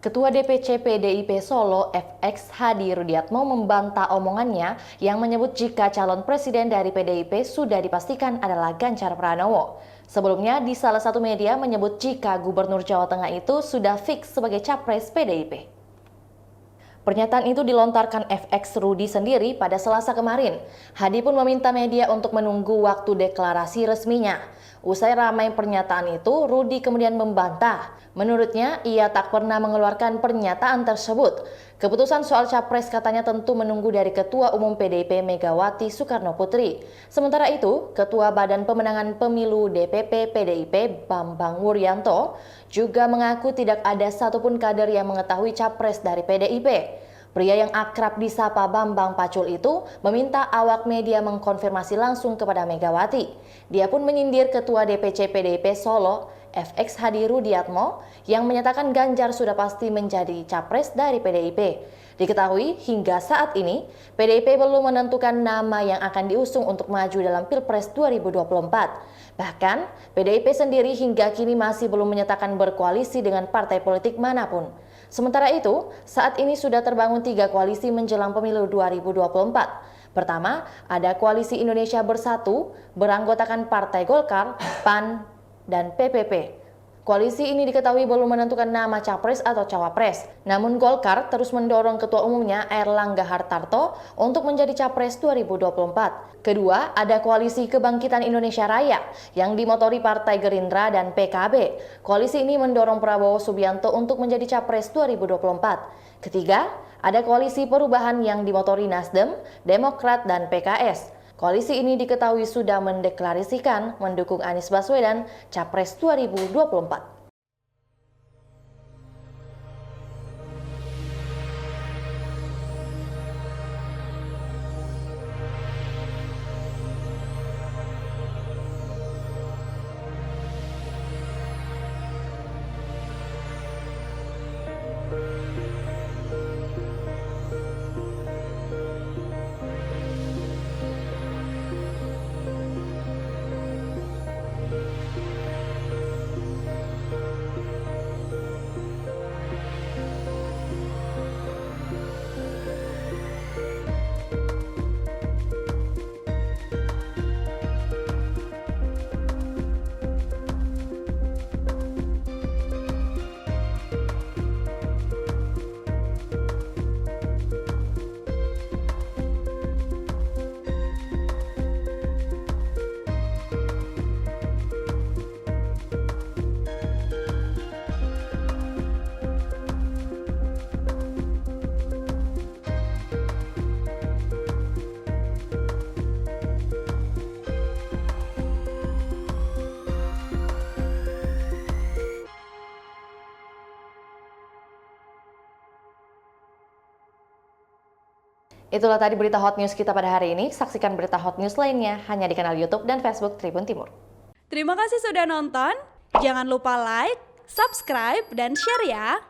Ketua DPC PDIP Solo FX Hadi Rudiatmo membantah omongannya yang menyebut jika calon presiden dari PDIP sudah dipastikan adalah Ganjar Pranowo. Sebelumnya di salah satu media menyebut jika Gubernur Jawa Tengah itu sudah fix sebagai capres PDIP. Pernyataan itu dilontarkan FX Rudi sendiri pada Selasa kemarin. Hadi pun meminta media untuk menunggu waktu deklarasi resminya. Usai ramai pernyataan itu, Rudi kemudian membantah. Menurutnya, ia tak pernah mengeluarkan pernyataan tersebut. Keputusan soal capres katanya tentu menunggu dari Ketua Umum PDIP Megawati Soekarno Putri. Sementara itu, Ketua Badan Pemenangan Pemilu DPP PDIP Bambang Wuryanto juga mengaku tidak ada satupun kader yang mengetahui capres dari PDIP. Pria yang akrab disapa Bambang Pacul itu meminta awak media mengkonfirmasi langsung kepada Megawati. Dia pun menyindir Ketua DPC PDIP Solo, FX Hadi Rudiatmo, yang menyatakan Ganjar sudah pasti menjadi capres dari PDIP. Diketahui hingga saat ini, PDIP belum menentukan nama yang akan diusung untuk maju dalam Pilpres 2024. Bahkan, PDIP sendiri hingga kini masih belum menyatakan berkoalisi dengan partai politik manapun. Sementara itu, saat ini sudah terbangun 3 koalisi menjelang pemilu 2024. Pertama, ada Koalisi Indonesia Bersatu, beranggotakan Partai Golkar, PAN, dan PPP. Koalisi ini diketahui belum menentukan nama capres atau cawapres. Namun Golkar terus mendorong Ketua Umumnya Airlangga Hartarto untuk menjadi capres 2024. Kedua, ada Koalisi Kebangkitan Indonesia Raya yang dimotori Partai Gerindra dan PKB. Koalisi ini mendorong Prabowo Subianto untuk menjadi capres 2024. Ketiga, ada Koalisi Perubahan yang dimotori Nasdem, Demokrat, dan PKS. Koalisi ini diketahui sudah mendeklarasikan mendukung Anies Baswedan Capres 2024. Itulah tadi berita hot news kita pada hari ini. Saksikan berita hot news lainnya hanya di kanal YouTube dan Facebook Tribun Timur. Terima kasih sudah nonton. Jangan lupa like, subscribe, dan share ya.